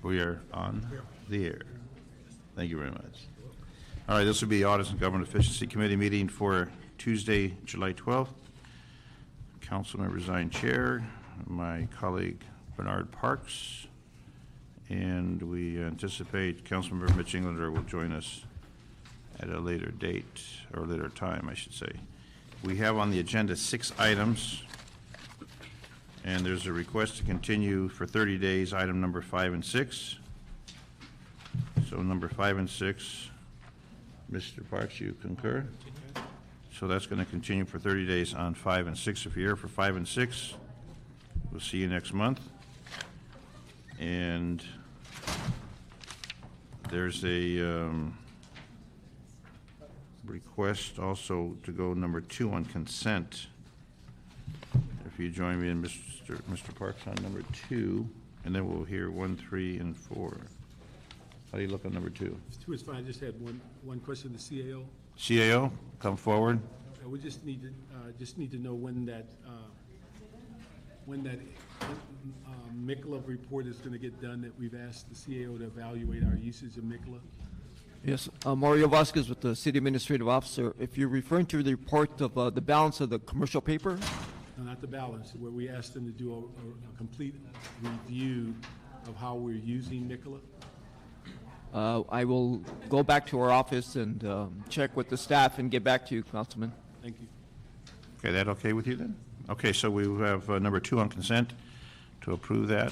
We are on the air. Thank you very much. All right, this will be Audits and Government Efficiency Committee meeting for Tuesday, July 12th. Councilman Resigned Chair, my colleague Bernard Parks, and we anticipate Councilmember Mitch Englander will join us at a later date, or later time, I should say. We have on the agenda 6 items, and there's a request to continue for 30 days, item number 5 and 6. So number 5 and 6, Mr. Parks, you concur? So that's going to continue for 30 days on 5 and 6. If you're here for 5 and 6, we'll see you next month. And there's a request also to go number 2 on consent. If you join me and Mr. Parks on number 2, and then we'll hear 1, 3, and 4. How do you look on number 2? 2 is fine. I just had one question. The CAO. CAO, come forward. We just need to know when that MICLA report is going to get done. That we've asked the CAO to evaluate our usage of MICLA. Yes, Mario Vasquez with the City Administrative Officer. If you're referring to the report of the balance of the commercial paper? No, not the balance, where we asked them to do a complete review of how we're using MICLA. I will go back to our office and check with the staff and get back to you, Councilman. Thank you. Okay, that okay with you then? Okay, so we have number 2 on consent to approve that.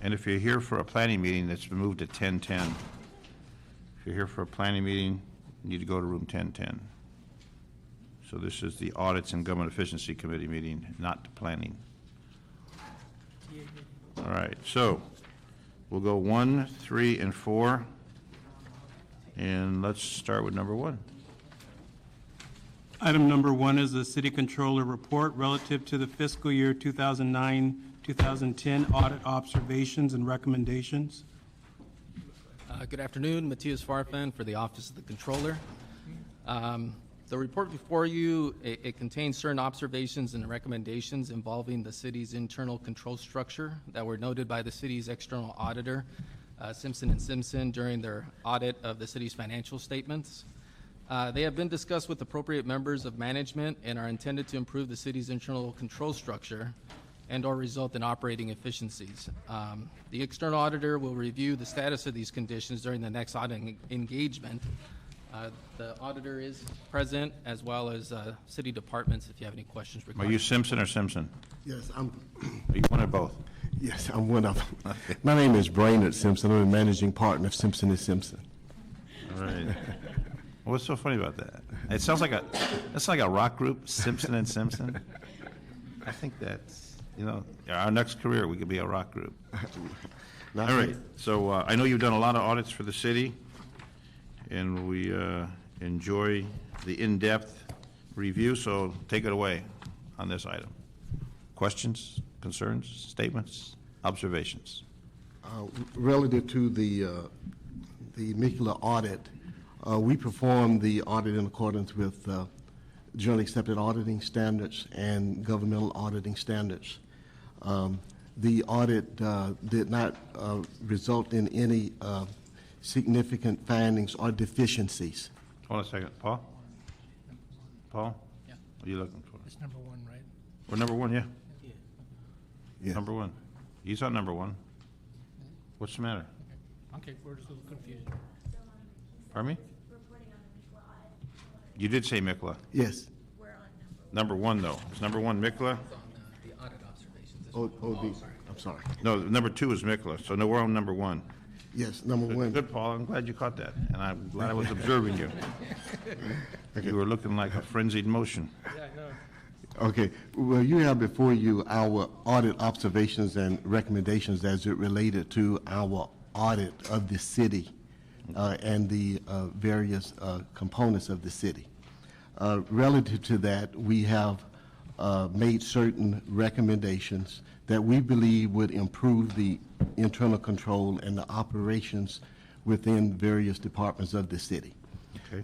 And if you're here for a planning meeting, that's been moved to 10:10. If you're here for a planning meeting, you need to go to room 1010. So this is the Audits and Government Efficiency Committee meeting, not planning. All right, so we'll go 1, 3, and 4. And let's start with number 1. Item number 1 is the City Controller Report relative to the fiscal year 2009-2010 audit observations and recommendations. Good afternoon, Matthias Farfan for the Office of the Controller. The report before you, it contains certain observations and recommendations involving the city's internal control structure that were noted by the city's external auditor, Simpson & Simpson, during their audit of the city's financial statements. They have been discussed with appropriate members of management and are intended to improve the city's internal control structure and or result in operating efficiencies. The external auditor will review the status of these conditions during the next audit engagement. The auditor is present, as well as city departments, if you have any questions regarding. Are you Simpson or Simpson? Yes, Are you one or both? Yes, I'm one of them. My name is Brainerd Simpson. I'm the managing partner of Simpson & Simpson. All right. What's so funny about that? It sounds like a rock group, Simpson & Simpson. I think that's, our next career, we could be a rock group. All right, so I know you've done a lot of audits for the city, and we enjoy the in-depth review, so take it away on this item. Questions, concerns, statements, observations? Relative to the MICLA audit, we performed the audit in accordance with generally accepted auditing standards and governmental auditing standards. The audit did not result in any significant findings or deficiencies. Hold on a second. Paul? Paul? Yeah. What are you looking for? It's number 1, right? We're number 1, yeah? Yeah. Yeah. Number 1. He's on number 1. What's the matter? Okay, we're just a little confused. Pardon me? You did say MICLA. Yes. Number 1, though. Is number 1 MICLA? The audit observations. I'm sorry. No, number 2 is MICLA, so no, we're on number 1. Yes, number 1. Good, Paul. I'm glad you caught that, and I'm glad I was observing you. You were looking like a frenzied motion. Yeah, I know. Okay, well, you have before you our audit observations and recommendations as it related to our audit of the city and the various components of the city. Relative to that, we have made certain recommendations that we believe would improve the internal control and the operations within various departments of the city. Okay.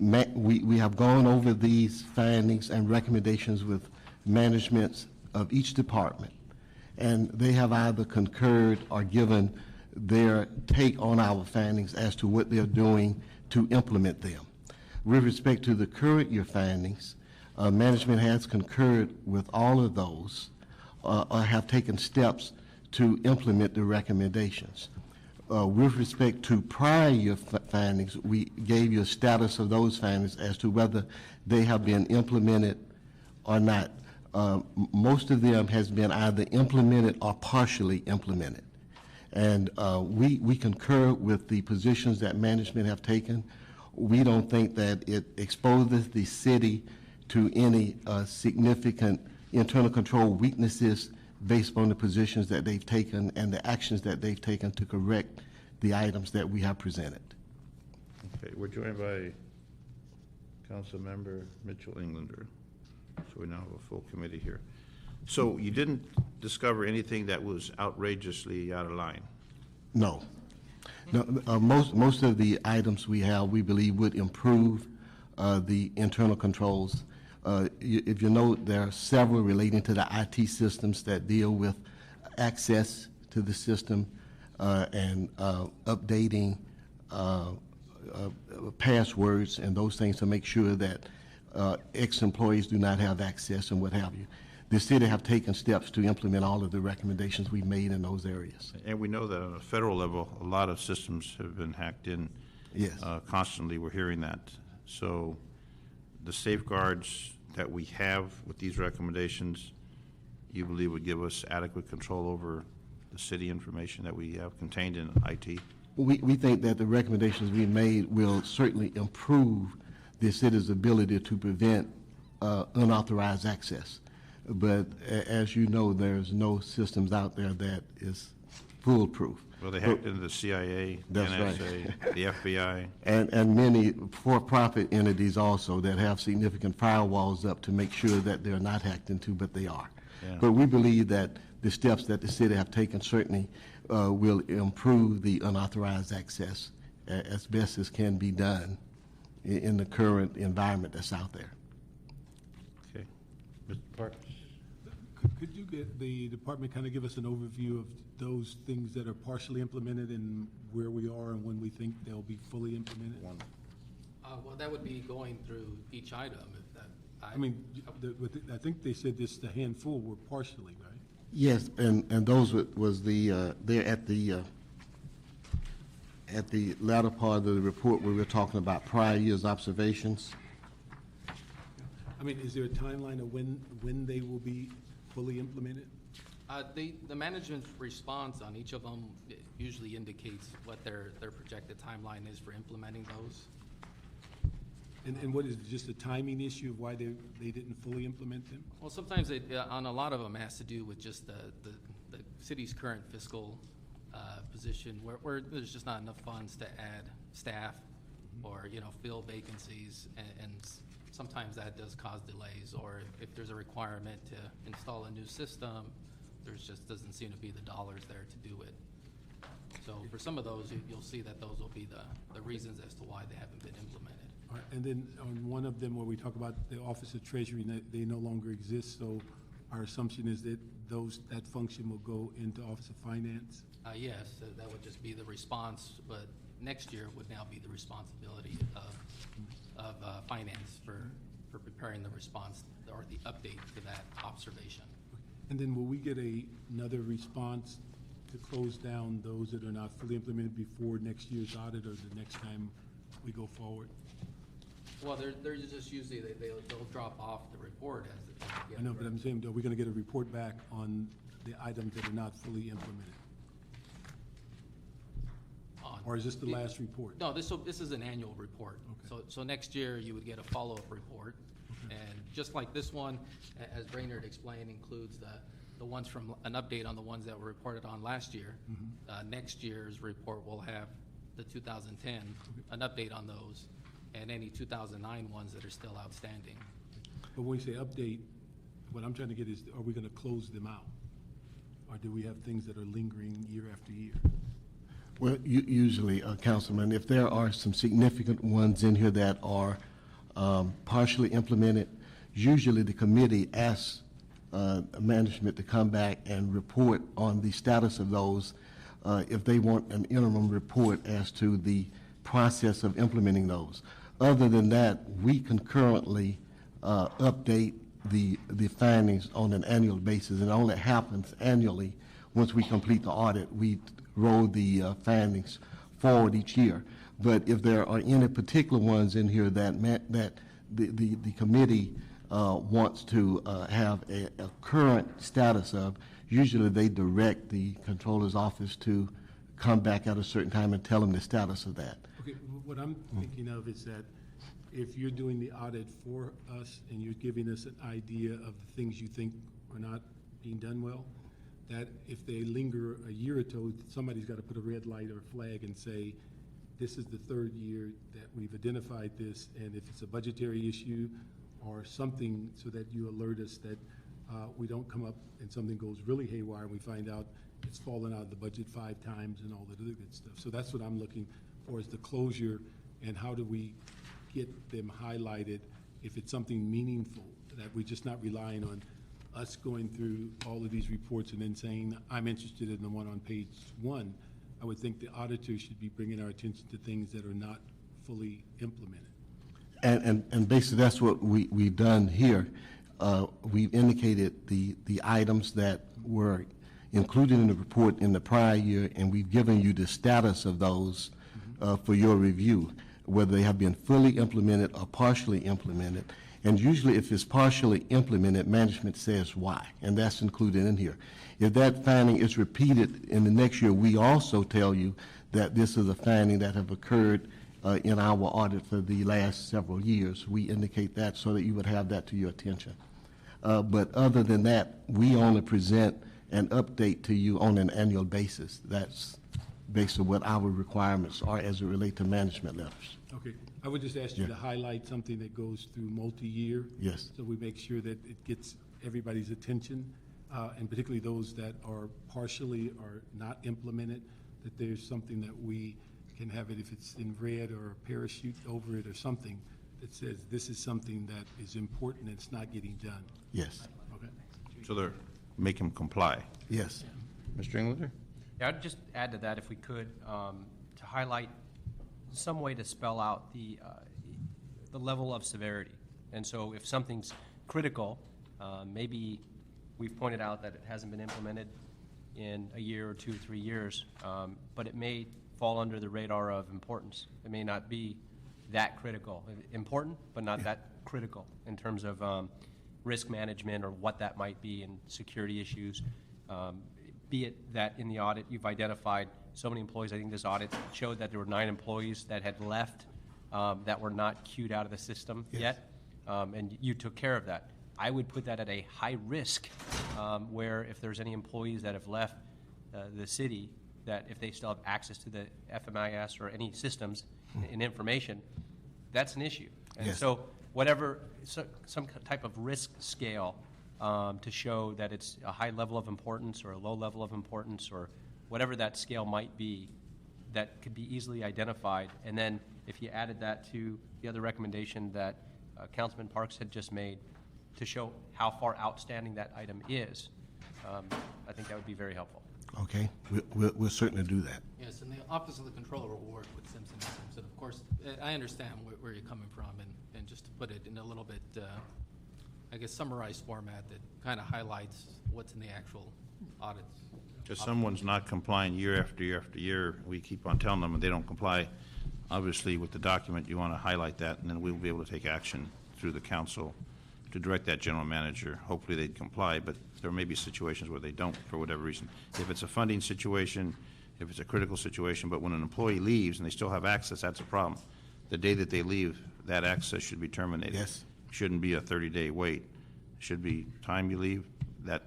We have gone over these findings and recommendations with managements of each department, and they have either concurred or given their take on our findings as to what they're doing to implement them. With respect to the current year findings, management has concurred with all of those or have taken steps to implement the recommendations. With respect to prior year findings, we gave you a status of those findings as to whether they have been implemented or not. Most of them has been either implemented or partially implemented. And we concur with the positions that management have taken. We don't think that it exposes the city to any significant internal control weaknesses based on the positions that they've taken and the actions that they've taken to correct the items that we have presented. Okay, we're joined by Councilmember Mitchell Englander. So we now have a full committee here. So you didn't discover anything that was outrageously out of line? No. No, most of the items we have, we believe would improve the internal controls. If you note, there are several relating to the IT systems that deal with access to the system and updating passwords and those things to make sure that ex-employees do not have access and what have you. The city have taken steps to implement all of the recommendations we've made in those areas. And we know that on a federal level, a lot of systems have been hacked in. Yes. Constantly, we're hearing that. So the safeguards that we have with these recommendations, you believe would give us adequate control over the city information that we have contained in IT? We think that the recommendations we made will certainly improve the city's ability to prevent unauthorized access. But as you know, there's no systems out there that is foolproof. Well, they hacked into the CIA, That's NSA, right. the FBI. And many for-profit entities also that have significant firewalls up to make sure that they're not hacked into, but they are. Yeah. But we believe that the steps that the city have taken certainly will improve the unauthorized access as best as can be done in the current environment that's out there. Okay. Mr. Parks? Could you get the department kind of give us an overview of those things that are partially implemented and where we are and when we think they'll be fully implemented? Well, that would be going through each item. If that, I mean, I think they said just a handful were partially, right? Yes, and those was the, there at the latter part of the report where we're talking about prior year's observations. I mean, is there a timeline of when they will be fully implemented? the management's response on each of them usually indicates what their projected timeline is for implementing those. And what is it, just a timing issue of why they didn't fully implement them? Well, sometimes it, on a lot of them, has to do with just the city's current fiscal position, where there's just not enough funds to add staff or, fill vacancies, and sometimes that does cause delays, or if there's a requirement to install a new system, there's just doesn't seem to be the dollars there to do it. So for some of those, you'll see that those will be the reasons as to why they haven't been implemented. All right, and then on one of them where we talk about the Office of Treasury, they no longer exist, so our assumption is that that function will go into Office of Finance? Yes, that would just be the response, but next year would now be the responsibility of finance for preparing the response or the update to that observation. And then will we get another response to close down those that are not fully implemented before next year's audit or the next time we go forward? Well, they're just usually, they'll drop off the report as it gets. I know, but I'm saying, are we going to get a report back on the items that are not fully implemented? Or is this the last report? No, this is an annual report. Okay. So next year, you would get a follow-up report. And just like this one, as Brainerd explained, includes the ones from, an update on the ones that were reported on last year. Next year's report will have the 2010, an update on those, and any 2009 ones that are still outstanding. But when we say update, what I'm trying to get is, are we going to close them out? Or do we have things that are lingering year after year? Well, usually, Councilman, if there are some significant ones in here that are partially implemented, usually the committee asks management to come back and report on the status of those if they want an interim report as to the process of implementing those. Other than that, we concurrently update the findings on an annual basis, and it only happens annually. Once we complete the audit, we roll the findings forward each year. But if there are any particular ones in here that the committee wants to have a current status of, usually they direct the controller's office to come back at a certain time and tell them the status of that. Okay, what I'm thinking of is that if you're doing the audit for us and you're giving us an idea of the things you think are not being done well, that if they linger a year or two, somebody's got to put a red light or a flag and say, this is the third year that we've identified this, and if it's a budgetary issue or something, so that you alert us that we don't come up and something goes really haywire and we find out it's fallen out of the budget 5 times and all that other good stuff. So that's what I'm looking for, is the closure, and how do we get them highlighted if it's something meaningful, that we're just not relying on us going through all of these reports and then saying, I'm interested in the one on page 1. I would think the auditor should be bringing our attention to things that are not fully implemented. And basically, that's what we've done here. We've indicated the items that were included in the report in the prior year, and we've given you the status of those for your review, whether they have been fully implemented or partially implemented. And usually, if it's partially implemented, management says why, and that's included in here. If that finding is repeated in the next year, we also tell you that this is a finding that have occurred in our audit for the last several years. We indicate that so that you would have that to your attention. But other than that, we only present an update to you on an annual basis. That's based on what our requirements are as it relates to management letters. Okay, I would just ask you to highlight something that goes through multi-year. Yes. So we make sure that it gets everybody's attention, and particularly those that are partially or not implemented, that there's something that we can have it, if it's in red or a parachute over it or something, that says this is something that is important and it's not getting done. Yes. Okay. So they're, make them comply. Yes. Mr. Englander? Yeah, I'd just add to that, if we could, to highlight some way to spell out the level of severity. And so if something's critical, maybe we've pointed out that it hasn't been implemented in a year or 2 or 3 years, but it may fall under the radar of importance. It may not be that critical. Important, but not that critical in terms of risk management or what that might be in security issues. Be it that in the audit you've identified so many employees. I think this audit showed that there were 9 employees that had left that were not queued out of the system yet, and you took care of that. I would put that at a high risk, where if there's any employees that have left the city, that if they still have access to the FMIS or any systems and information, that's an issue. And so whatever, some type of risk scale to show that it's a high level of importance or a low level of importance, or whatever that scale might be, that could be easily identified. And then if you added that to the other recommendation that Councilman Parks had just made, to show how far outstanding that item is, I think that would be very helpful. Okay, we'll certainly do that. Yes, and the Office of the Controller will work with Simpson and Simpson. Of course, I understand where you're coming from, and just to put it in a little bit, I guess, summarized format that kind of highlights what's in the actual audits. If someone's not complying year after year after year, we keep on telling them and they don't comply, obviously with the document, you want to highlight that, and then we'll be able to take action through the council to direct that general manager. Hopefully they'd comply, but there may be situations where they don't for whatever reason. If it's a funding situation, if it's a critical situation, but when an employee leaves and they still have access, that's a problem. The day that they leave, that access should be terminated. Yes. Shouldn't be a 30-day wait. Should be time you leave, that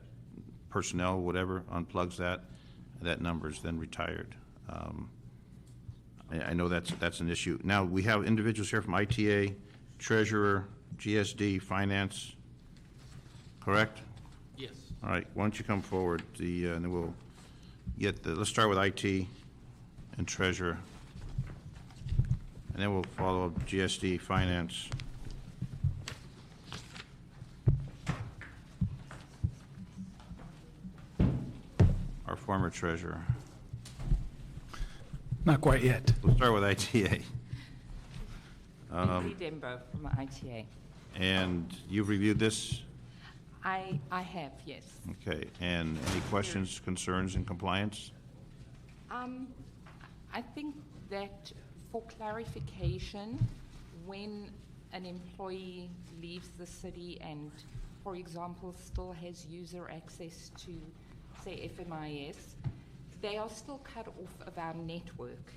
personnel, whatever, unplugs that number's then retired. I know that's an issue. Now, we have individuals here from ITA, Treasurer, GSD, Finance, correct? Yes. All right, why don't you come forward, and then we'll get let's start with IT and Treasurer, and then we'll follow up GSD, Finance. Our former Treasurer. Not quite yet. We'll start with ITA. Ingrid Dembo from ITA. And you've reviewed this? I have, yes. Okay, and any questions, concerns, and compliance? I think that for clarification, when an employee leaves the city and, for example, still has user access to, say, FMIS, they are still cut off of our network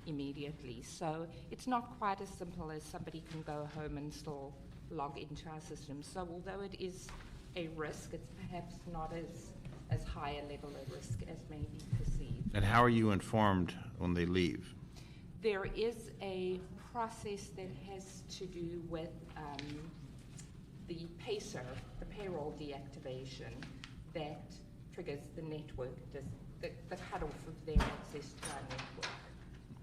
immediately. So it's not quite as simple as somebody can go home and still log into our system. So although it is a risk, it's perhaps not as high a level of risk as may be perceived. And how are you informed when they leave? There is a process that has to do with the PACER, the payroll deactivation, that triggers the network, the cutoff of their access to our network.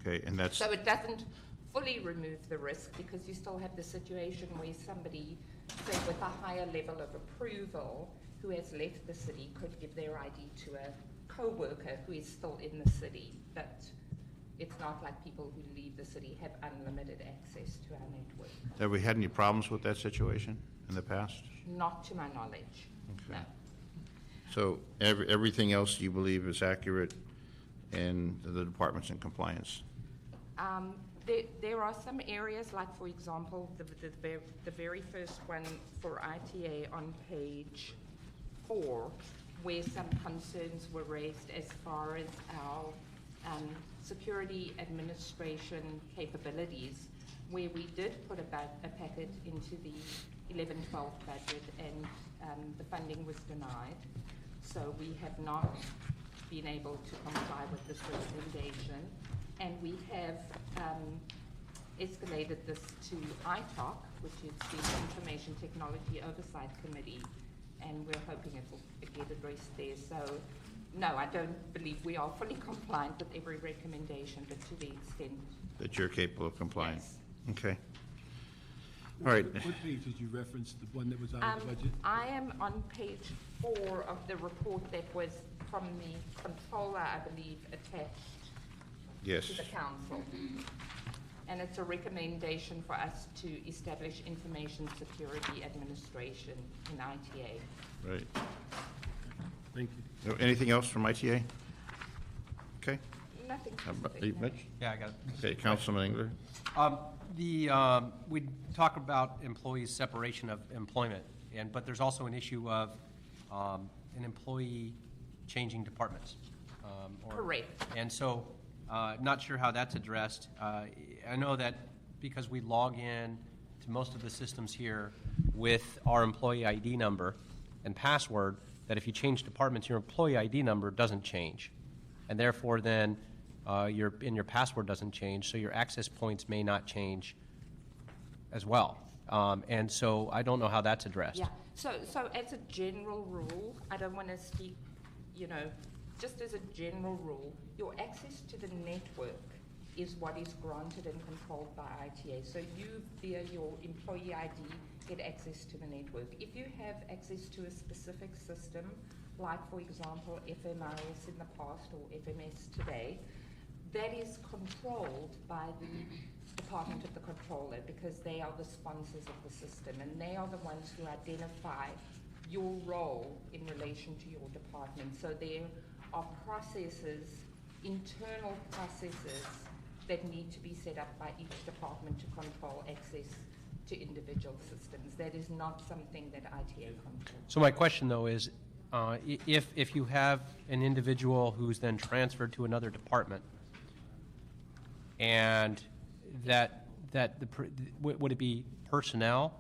Okay, and that's, So it doesn't fully remove the risk, because you still have the situation where somebody, say with a higher level of approval, who has left the city could give their ID to a co-worker who is still in the city. But it's not like people who leave the city have unlimited access to our network. have we had any problems with that situation in the past? Not to my knowledge. Okay. No. So everything else you believe is accurate and the department's in compliance? There are some areas, like for example, the very first one for ITA on page 4, where some concerns were raised as far as our security administration capabilities, where we did put a packet into the 11-12 budget and the funding was denied. So we have not been able to comply with this recommendation. And we have escalated this to ITOC, which is the Information Technology Oversight Committee, and we're hoping it will get addressed there. So, no, I don't believe we are fully compliant with every recommendation, but to the extent That you're capable of complying? Yes. Okay. All right. What page did you reference, the one that was out of the budget? I am on page 4 of the report that was from the controller, I believe, attached Yes. to the council. And it's a recommendation for us to establish information security administration in ITA. Right. Thank you. Anything else from ITA? Okay. Nothing How about specific, you, no. Mitch? Yeah, I got it. Okay, Councilman Engler? We talk about employees' separation of employment, but there's also an issue of an employee changing departments. Correct. And so, not sure how that's addressed. I know that because we log in to most of the systems here with our employee ID number and password, that if you change departments, your employee ID number doesn't change. And therefore then, your password doesn't change, so your access points may not change as well. And so I don't know how that's addressed. Yeah, so as a general rule, I don't want to speak, just as a general rule, your access to the network is what is granted and controlled by ITA. So you, via your employee ID, get access to the network. If you have access to a specific system, like, for example, FMIS in the past or FMS today, that is controlled by the Department of the Controller, because they are the sponsors of the system, and they are the ones who identify your role in relation to your department. So there are processes, internal processes, that need to be set up by each department to control access to individual systems. That is not something that ITA controls. So my question, though, is if you have an individual who's then transferred to another department, and would it be personnel?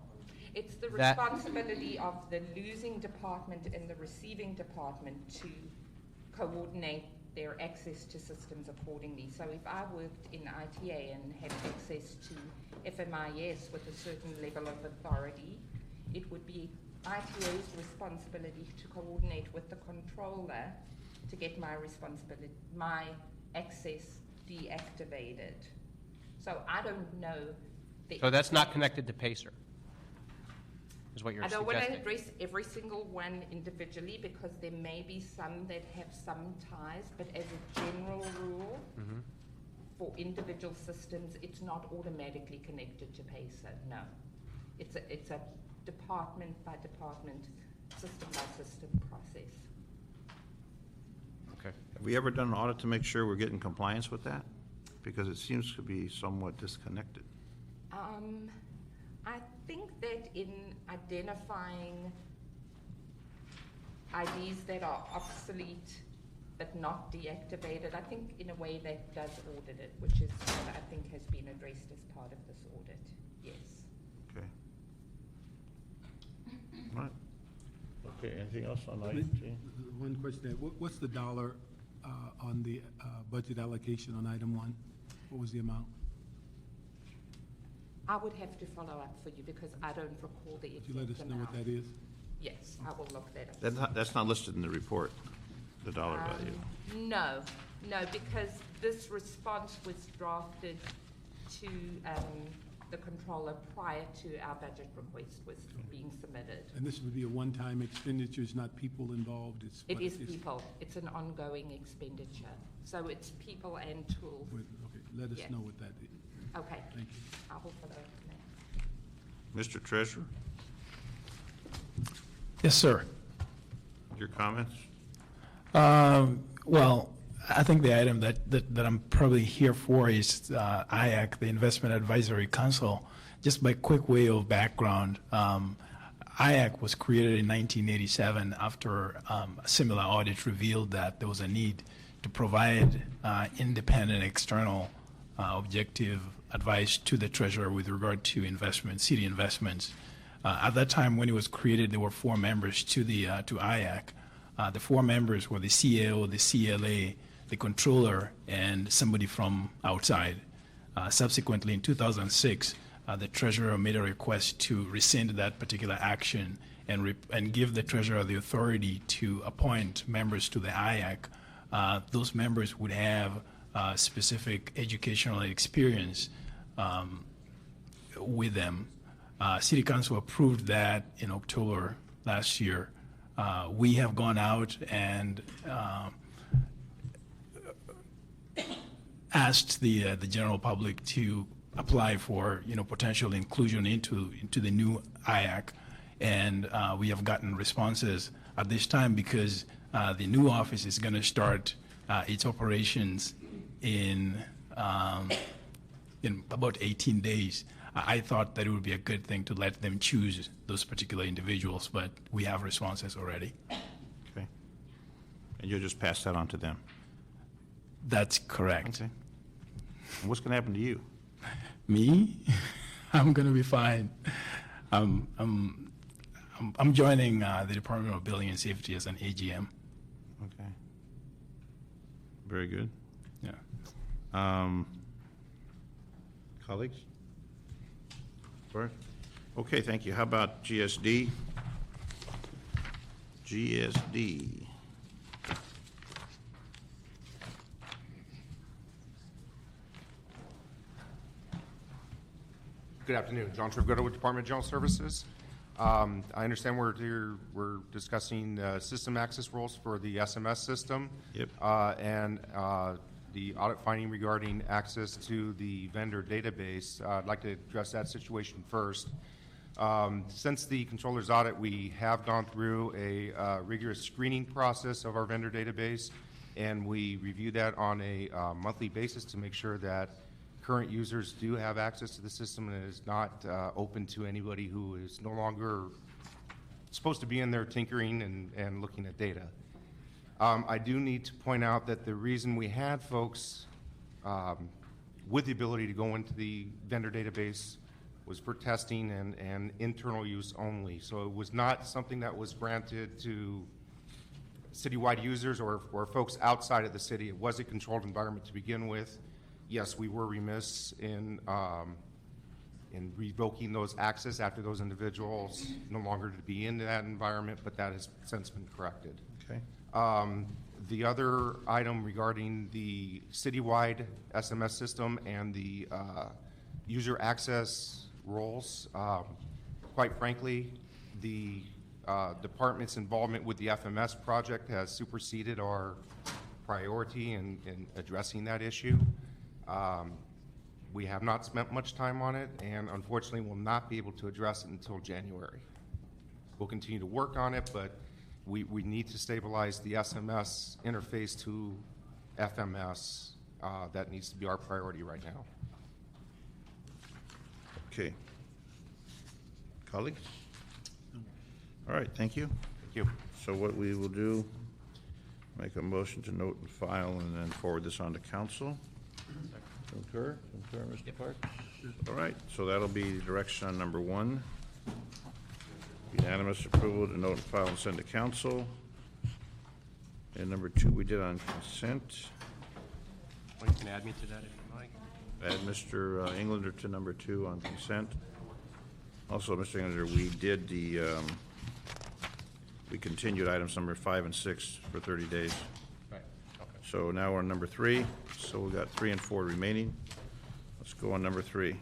It's the That- responsibility of the losing department and the receiving department to coordinate their access to systems accordingly. So if I worked in ITA and had access to FMIS with a certain level of authority, it would be ITA's responsibility to coordinate with the controller to get my access deactivated. So I don't know. So that's not connected to PACER, is what you're I don't suggesting? want to address every single one individually, because there may be some that have some ties, but as a general rule, for individual systems, it's not automatically connected to PACER, no. It's a department by department, system by system process. Okay. Have we ever done an audit to make sure we're getting compliance with that? Because it seems to be somewhat disconnected. I think that in identifying IDs that are obsolete but not deactivated, I think in a way that does audit it, which is what I think has been addressed as part of this audit, yes. Okay. All right. Okay, anything else on IT? One question there, what's the dollar on the budget allocation on item 1? What was the amount? I would have to follow up for you because I don't recall the Could exact you let us know what amount. that is? Yes, I will look that up. That's not listed in the report, the dollar value. No, because this response was drafted to the controller prior to our budget request was being submitted. And this would be a one-time expenditure, it's not people involved, it's... It what is people. It's an ongoing expenditure. So it's people and tools. Okay, let us Yeah. know what that is. Okay, Thank you. I will follow up on that. Mr. Treasurer, Yes, sir. your comments? Well, I think the item that I'm probably here for is IAC, the Investment Advisory Council. Just by quick way of background, IAC was created in 1987 after a similar audit revealed that there was a need to provide independent external objective advice to the treasurer with regard to investments, city investments. At that time, when it was created, there were 4 members to IAC. The 4 members were the CAO, the CLA, the controller, and somebody from outside. Subsequently, in 2006, the treasurer made a request to rescind that particular action and give the treasurer the authority to appoint members to the IAC. Those members would have specific educational experience with them. City Council approved that in October last year. We have gone out and asked the general public to apply for potential inclusion into the new IAC, and we have gotten responses at this time because the new office is going to start its operations in about 18 days. I thought that it would be a good thing to let them choose those particular individuals, but we have responses already. Okay. And you'll just pass that on to them? That's correct. Okay. And what's going to happen to you? Me? I'm going to be fine. I'm joining the Department of Building and Safety as an AGM. Okay. Very good. Yeah. Colleagues? Bart? Okay, thank you. How about GSD? GSD. Good afternoon. John Trivgutta with Department of General Services. I understand we're discussing system access rules for the SMS system. Yep. And the audit finding regarding access to the vendor database. I'd like to address that situation first. Since the controller's audit, we have gone through a rigorous screening process of our vendor database, and we review that on a monthly basis to make sure that current users do have access to the system and it is not open to anybody who is no longer supposed to be in there tinkering and looking at data. I do need to point out that the reason we had folks with the ability to go into the vendor database was for testing and internal use only. So it was not something that was granted to citywide users or folks outside of the city. It was a controlled environment to begin with. Yes, we were remiss in revoking those access after those individuals no longer to be in that environment, but that has since been corrected. Okay. The other item regarding the citywide SMS system and the user access roles, quite frankly, the department's involvement with the FMS project has superseded our priority in addressing that issue. We have not spent much time on it, and unfortunately will not be able to address it until January. We'll continue to work on it, but we need to stabilize the SMS interface to FMS. That needs to be our priority right now. Okay. Colleagues? All right, thank you. Thank you. So what we will do, make a motion to note and file and then forward this on to council. Concur, Mr. Parks? All right, so that'll be the direction on number 1. Unanimous approval to note and file and send to council. And number 2, we did on consent. Well, you can add me to that if you like. Add Mr. Englander to number 2 on consent. Also, Mr. Englander, we did we continued items number 5 and 6 for 30 days. Right, okay. So now we're on number 3, so we've got 3 and 4 remaining. Let's go on number 3.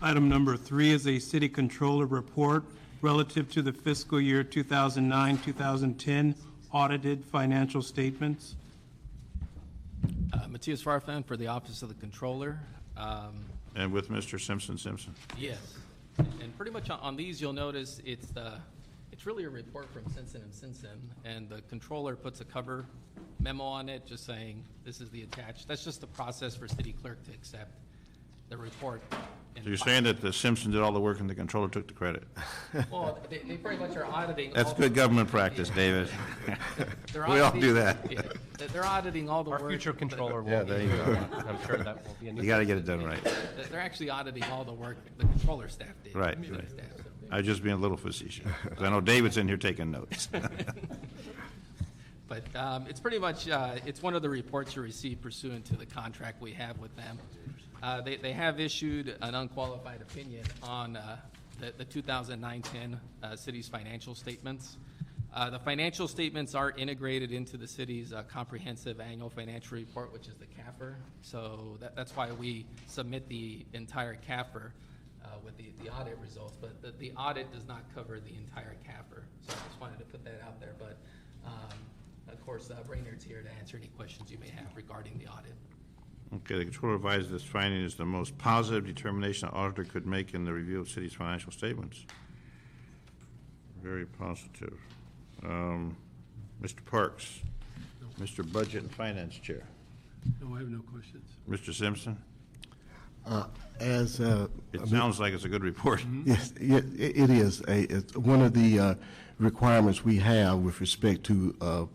Item number 3 is a city controller report relative to the fiscal year 2009-2010 audited financial statements. Matthias Farfan for the Office of the Controller. And with Mr. Simpson. Yes, and pretty much on these, you'll notice it's really a report from Simpson & Simpson, and the controller puts a cover memo on it, just saying this is the attached. That's just the process for city clerk to accept the report. So you're saying that the Simpson did all the work and the controller took the credit? Well, they pretty much are auditing. That's all good the- government practice, David. They're We all auditing- do that. yeah, they're auditing all the Our work. future controller Yeah, will be, there you go. I'm sure that will be a new. You got to get it done right. They're actually auditing all the work the controller staff did. Right, City right. staff. I was just being a little facetious. 'Cause I know David's in here taking notes. But it's pretty much, it's one of the reports you receive pursuant to the contract we have with them. They have issued an unqualified opinion on the 2009-10 city's financial statements. The financial statements are integrated into the city's comprehensive annual financial report, which is the CAFR. So that's why we submit the entire CAFR with the audit results. But the audit does not cover the entire CAFR. So I just wanted to put that out there. But of course, Brainerd's here to answer any questions you may have regarding the audit. Okay, the controller advised this finding is the most positive determination an auditor could make in the review of city's financial statements. Very positive. Mr. Parks, Mr. Budget and Finance Chair. No, I have no questions. Mr. Simpson? As It sounds like it's a good report. Yes, it is. It's one of the requirements we have with respect to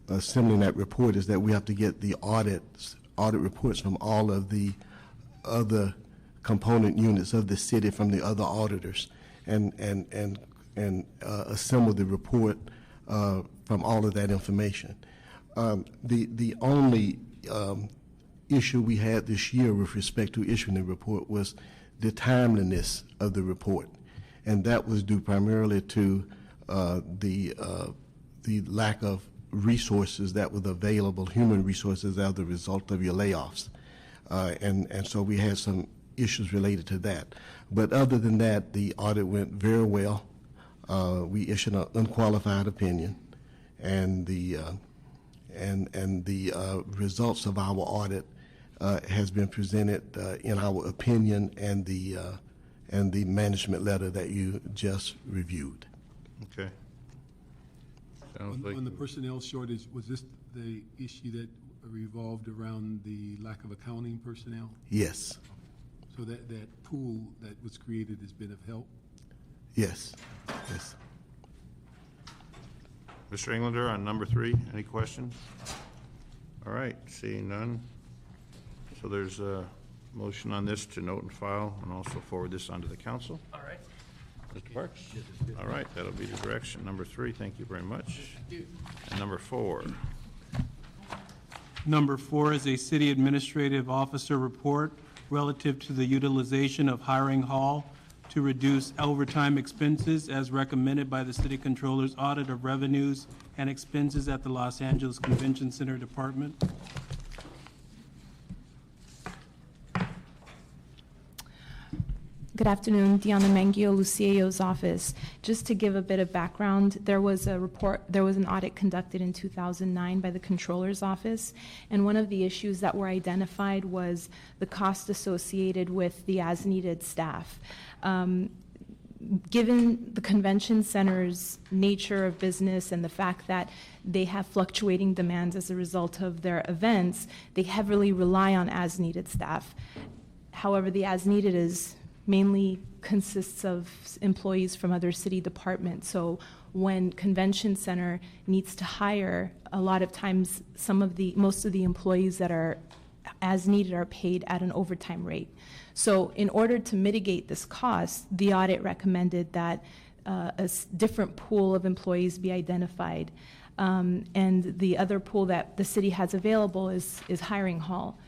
assembling that report is that we have to get the audit reports from all of the other component units of the city from the other auditors and assemble the report from all of that information. The only issue we had this year with respect to issuing the report was the timeliness of the report, and that was due primarily to the lack of resources that was available, human resources, as a result of your layoffs, and so we had some issues related to that. But other than that, the audit went very well. We issued an unqualified opinion, and the results of our audit has been presented in our opinion and the management letter that you just reviewed. Okay. Sounds like, On the personnel shortage, was this the issue that revolved around the lack of accounting personnel? Yes, So that pool that was created has been of help? yes, yes. Mr. Englander, on number 3, any questions? All right, seeing none. So there's a motion on this to note and file and also forward this on to the council. All right. Mr. Parks? All right, that'll be the direction. Number 3, thank you very much. And number 4. Number 4 is a city administrative officer report relative to the utilization of hiring hall to reduce overtime expenses as recommended by the city controller's audit of revenues and expenses at the Los Angeles Convention Center Department. Good afternoon, Diana Mangio, Lucieo's office. Just to give a bit of background, there was an audit conducted in 2009 by the Controller's Office, and one of the issues that were identified was the cost associated with the as-needed staff. Given the convention center's nature of business and the fact that they have fluctuating demands as a result of their events, they heavily rely on as-needed staff. However, the as-needed is mainly consists of employees from other city departments. So when convention center needs to hire, a lot of times most of the employees that are as needed are paid at an overtime rate. So in order to mitigate this cost, the audit recommended that a different pool of employees be identified. And the other pool that the city has available is hiring hall.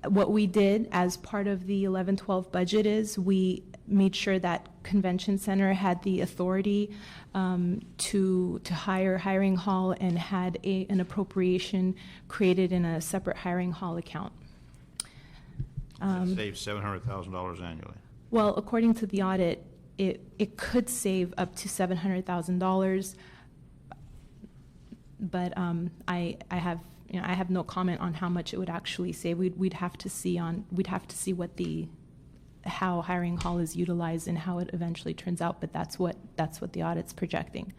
What we did as part of the 11-12 budget is we made sure that convention center had the authority to hire hiring hall and had an appropriation created in a separate hiring hall account. Save $700,000 annually. Well, according to the audit, it could save up to $700,000, but I have no comment on how much it would actually save. We'd have to see what how hiring hall is utilized and how it eventually turns out. But that's what the audit's projecting.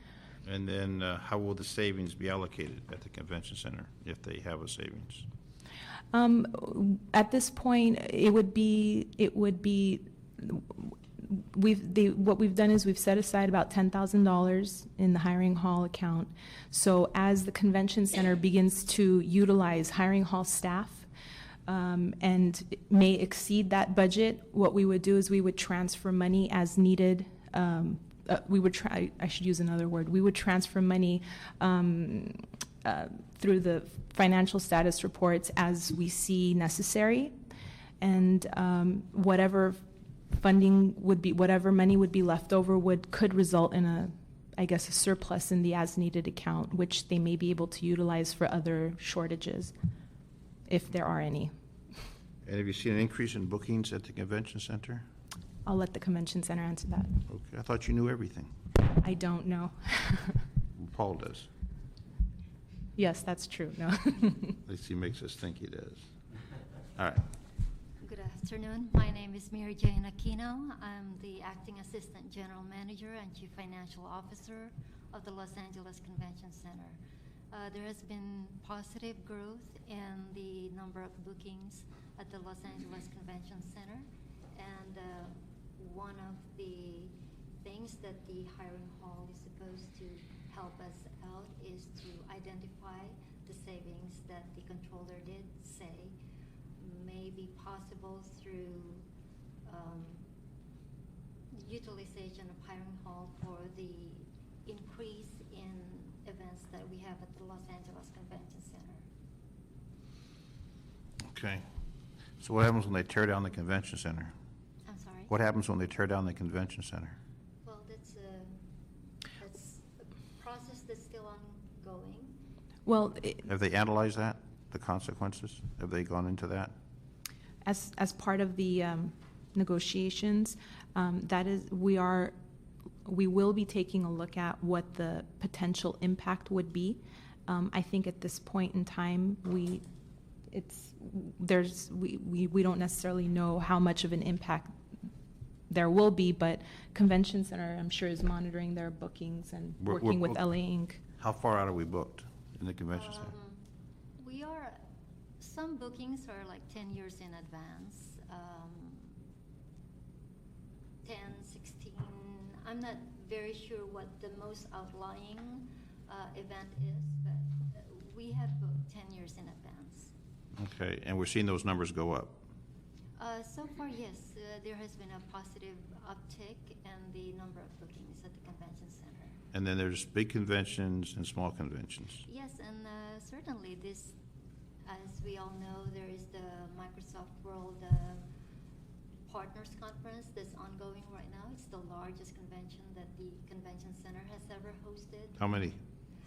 And then how will the savings be allocated at the convention center if they have a savings? At this point, what we've done is we've set aside about $10,000 in the hiring hall account. So as the convention center begins to utilize hiring hall staff and may exceed that budget, what we would do is we would transfer money as needed. We would transfer money through the financial status reports as we see necessary, and whatever money would be left over could result in a surplus in the as-needed account, which they may be able to utilize for other shortages, if there are any. And have you seen an increase in bookings at the convention center? I'll let the convention center answer that. Okay, I thought you knew everything. I don't know. Paul does. Yes, that's true. No. At least he makes us think he does. All right. Good afternoon. My name is Mary Jane Aquino. I'm the Acting Assistant General Manager and Chief Financial Officer of the Los Angeles Convention Center. There has been positive growth in the number of bookings at the Los Angeles Convention Center, and one of the things that the hiring hall is supposed to help us out is to identify the savings that the controller did say may be possible through utilization of hiring hall for the increase in events that we have at the Los Angeles Convention Center. Okay. So what happens when they tear down the convention center? I'm sorry? What happens when they tear down the convention center? Well, that's a process that's still ongoing. Well, Have they analyzed that, the consequences? Have they gone into that? as part of the negotiations, we will be taking a look at what the potential impact would be. I think at this point in time, we don't necessarily know how much of an impact there will be, but Convention Center, I'm sure, is monitoring their bookings and working with LA Inc. How far out are we booked in the convention center? Some bookings are like 10 years in advance, 10, 16. I'm not very sure what the most outlying event is, but we have booked 10 years in advance. Okay, and we're seeing those numbers go up. So far, yes, there has been a positive uptick in the number of bookings at the convention center. And then there's big conventions and small conventions. Yes, and certainly this, as we all know, there is the Microsoft World Partners Conference that's ongoing right now. It's the largest convention that the convention center has ever hosted. How many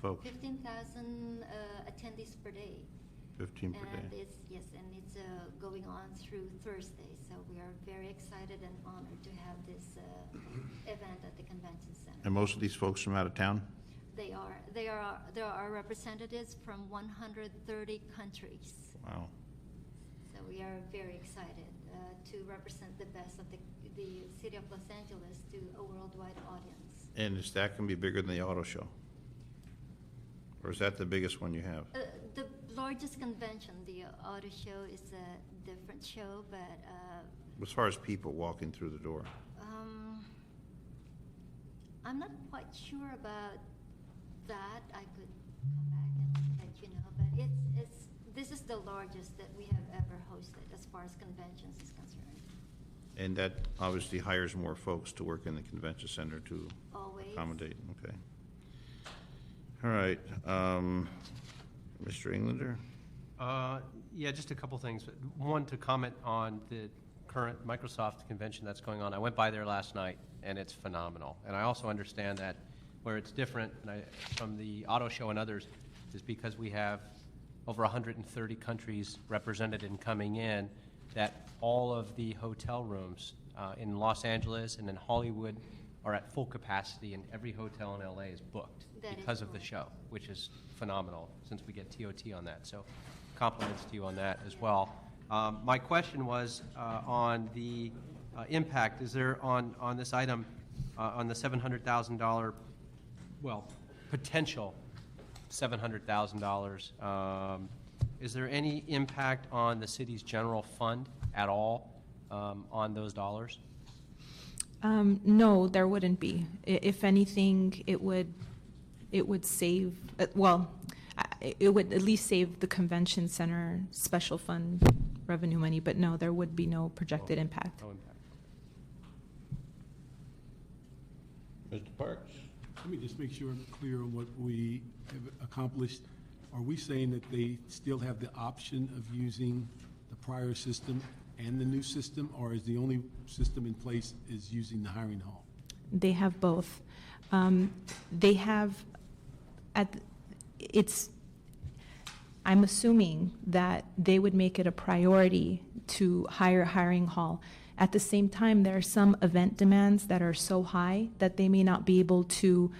folks? 15,000 attendees per day. 15 per And day. it's going on through Thursday. So we are very excited and honored to have this event at the convention center. And most of these folks from out of town? There are representatives from 130 countries. Wow. So we are very excited to represent the best of the city of Los Angeles to a worldwide audience. And is that going to be bigger than the auto show? Or is that the biggest one you have? The largest convention, the auto show, is a different show, but As far as people walking through the door? I'm not quite sure about that. I could come back and let you know, but this is the largest that we have ever hosted as far as conventions is concerned. And that obviously hires more folks to work in the convention center to Always. accommodate, okay. All right, Mr. Englander? Yeah, just a couple things. One, to comment on the current Microsoft convention that's going on. I went by there last night, and it's phenomenal. And I also understand that where it's different from the auto show and others is because we have over 130 countries represented and coming in, that all of the hotel rooms in Los Angeles and in Hollywood are at full capacity, and every hotel in LA is booked because of the show, which is phenomenal since we get TOT on that. So compliments to you on that as well. My question was on the impact. Is there on this item, on the $700,000, well, potential $700,000, is there any impact on the city's general fund at all on those dollars? No, there wouldn't be. If anything, it would save, it would at least save the convention center special fund revenue money, but no, there would be no projected impact. No impact. Mr. Parks? Let me just make sure I'm clear on what we have accomplished. Are we saying that they still have the option of using the prior system and the new system, or is the only system in place is using the hiring hall? They have both. They have, I'm assuming that they would make it a priority to hire hiring hall. At the same time, there are some event demands that are so high that they may not be able to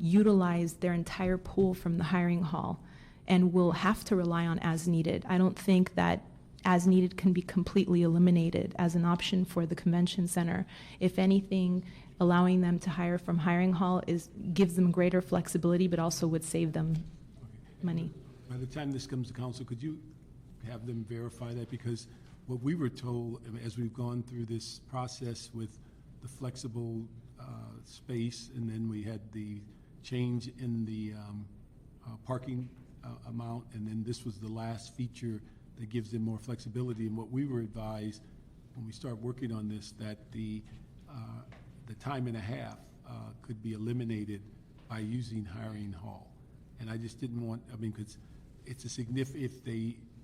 utilize their entire pool from the hiring hall and will have to rely on as needed. I don't think that as needed can be completely eliminated as an option for the convention center. If anything, allowing them to hire from hiring hall gives them greater flexibility, but also would save them money. By the time this comes to council, could you have them verify that? Because what we were told, as we've gone through this process with the flexible space, and then we had the change in the parking amount, and then this was the last feature that gives them more flexibility. And what we were advised when we started working on this, that the time and a half could be eliminated by using hiring hall. And I just didn't want, because it's a significant,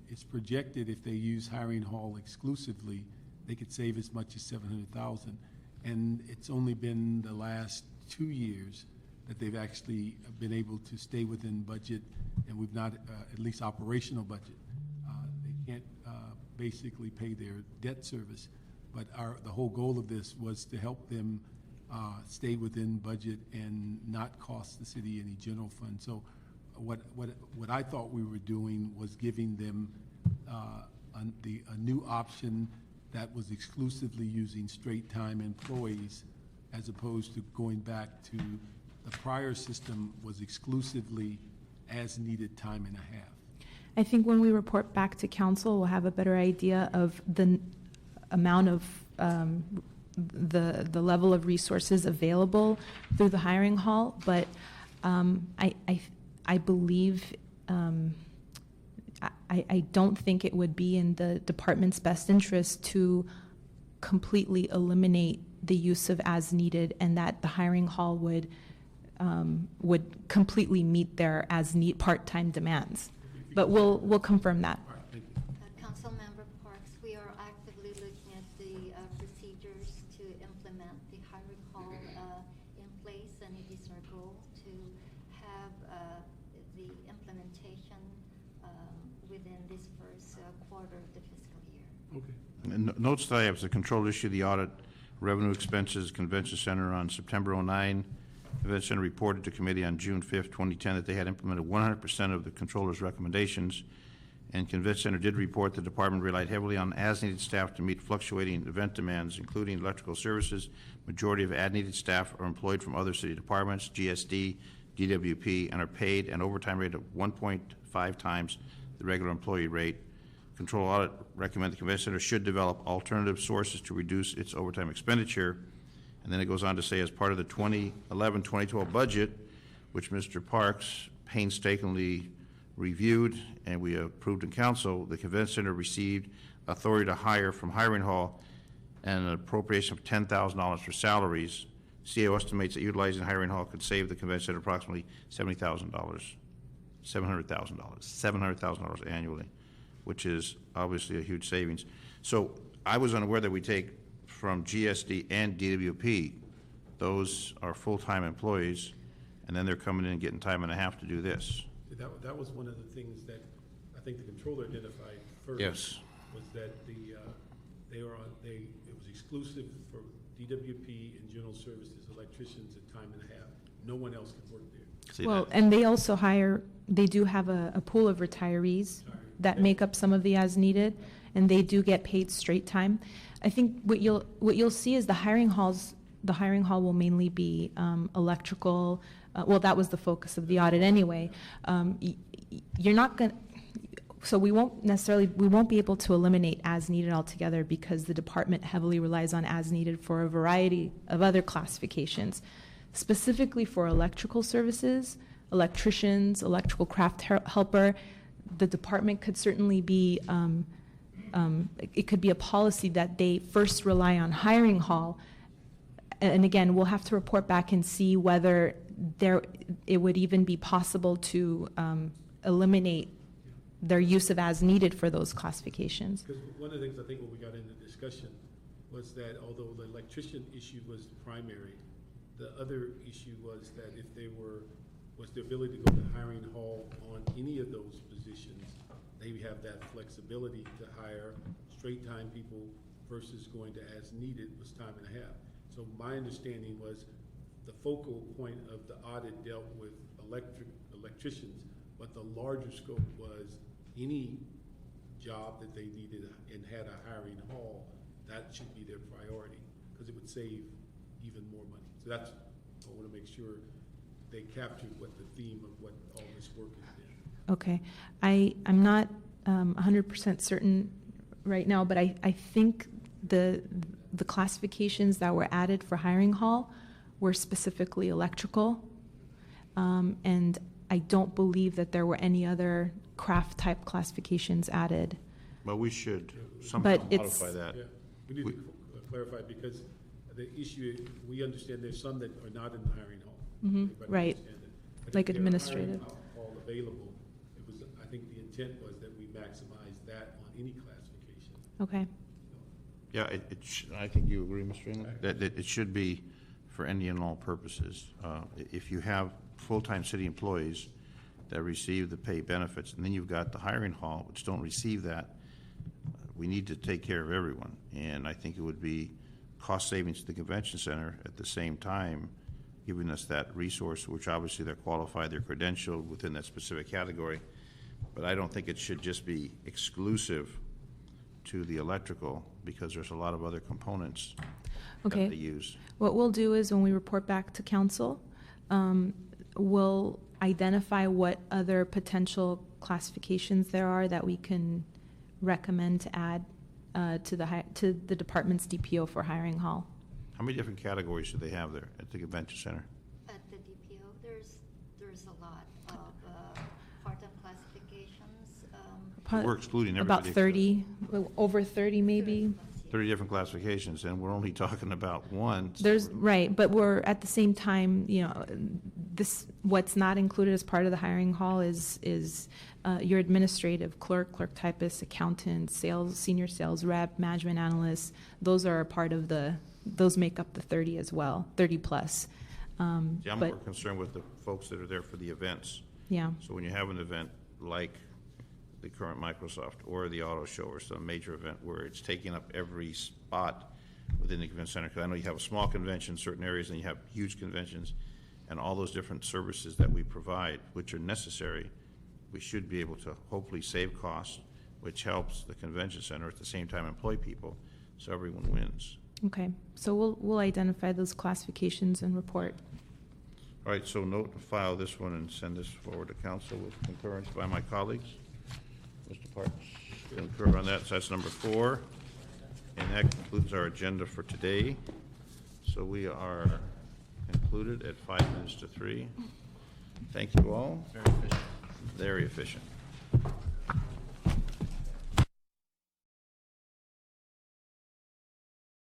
it's projected if they use hiring hall exclusively, they could save as much as $700,000. And it's only been the last 2 years that they've actually been able to stay within budget, and we've not, at least operational budget. They can't basically pay their debt service, but the whole goal of this was to help them stay within budget and not cost the city any general fund. So what I thought we were doing was giving them a new option that was exclusively using straight-time employees, as opposed to going back to the prior system was exclusively as-needed time and a half. I think when we report back to council, we'll have a better idea of the amount of the level of resources available through the hiring hall. But I believe I don't think it would be in the department's best interest to completely eliminate the use of as needed, and that the hiring hall would completely meet their as need part-time demands. But we'll confirm that. Councilmember Parks, we are actively looking at the procedures to implement the hiring hall in place, and it is our goal to have the implementation within this first quarter of the fiscal year. Okay. And notes that I have is the controller issued the audit revenue expenses convention center on September 09. Convention center reported to committee on June 5th, 2010 that they had implemented 100% of the controller's recommendations. And convention center did report the department relied heavily on as-needed staff to meet fluctuating event demands, including electrical services. Majority of as-needed staff are employed from other city departments, GSD, DWP, and are paid an overtime rate of 1.5 times the regular employee rate. Control audit recommend the convention center should develop alternative sources to reduce its overtime expenditure. And then it goes on to say, as part of the 2011-2012 budget, which Mr. Parks painstakingly reviewed and we approved in council, the convention center received authority to hire from hiring hall and an appropriation of $10,000 for salaries. CAO estimates that utilizing hiring hall could save the convention center approximately $700,000 annually, which is obviously a huge savings. So I was unaware that we take from GSD and DWP. Those are full-time employees, and then they're coming in and getting time and a half to do this. That was one of the things that I think the controller identified first. Yes. Was that it was exclusive for DWP and general services, electricians at time and a half. No one else could work there. See Well, that? and they also they do have a pool of retirees that make up some of the as needed, and they do get paid straight time. I think what you'll see is the hiring hall will mainly be electrical. Well, that was the focus of the audit anyway. You're not going to, so we won't be able to eliminate as needed altogether because the department heavily relies on as needed for a variety of other classifications. Specifically for electrical services, electricians, electrical craft helper, the department could certainly be, it could be a policy that they first rely on hiring hall. And again, we'll have to report back and see whether it would even be possible to eliminate their use of as needed for those classifications. Because one of the things I think when we got into discussion was that although the electrician issue was the primary, the other issue was that if was the ability to go to hiring hall on any of those positions, they have that flexibility to hire straight time people versus going to as needed was time and a half. So my understanding was the focal point of the audit dealt with electricians, but the larger scope was any job that they needed and had a hiring hall, that should be their priority because it would save even more money. So that's, I want to make sure they captured what the theme of what all this work has been. Okay. I'm not 100% certain right now, but I think the classifications that were added for hiring hall were specifically electrical, and I don't believe that there were any other craft type classifications added. But we should somehow But it's- modify that. Yeah, we need to clarify because the issue, we understand there's some that are not in the hiring hall. Everybody Right. understand that. But Like if there are hiring administrative. hall available, I think the intent was that we maximize that on any classification. Okay. Yeah, I think you agree, Mr. England, that it should be for any and all purposes. If you have full-time city employees that receive the pay benefits, and then you've got the hiring hall, which don't receive that, we need to take care of everyone. And I think it would be cost savings to the convention center at the same time, giving us that resource, which obviously they're qualified, they're credentialed within that specific category. But I don't think it should just be exclusive to the electrical because there's a lot of other components Okay. that they use. What we'll do is when we report back to council, we'll identify what other potential classifications there are that we can recommend to add to the department's DPO for hiring hall. How many different categories do they have there at the convention center? At the DPO, there's a lot of part-time classifications. We're excluding About everybody. 30, over 30 maybe. 30 different classifications, and we're only talking about one. Right, but we're at the same time, what's not included as part of the hiring hall is your administrative clerk typist, accountant, sales, senior sales rep, management analyst. Those are a part of those make up the 30 as well, 30 plus. I'm more concerned with the folks that are there for the events. Yeah. So when you have an event like the current Microsoft or the auto show or some major event where it's taking up every spot within the convention center. Because I know you have a small convention in certain areas and you have huge conventions, and all those different services that we provide, which are necessary, we should be able to hopefully save costs, which helps the convention center, at the same time employ people, so everyone wins. Okay, so we'll identify those classifications and report. All right, so note and file this one and send this forward to council with concurrence by my colleagues. Mr. Parks, concur on that, so that's number 4. And that concludes our agenda for today. So we are concluded at 5 minutes to 3. Thank you all. Very efficient. Very efficient.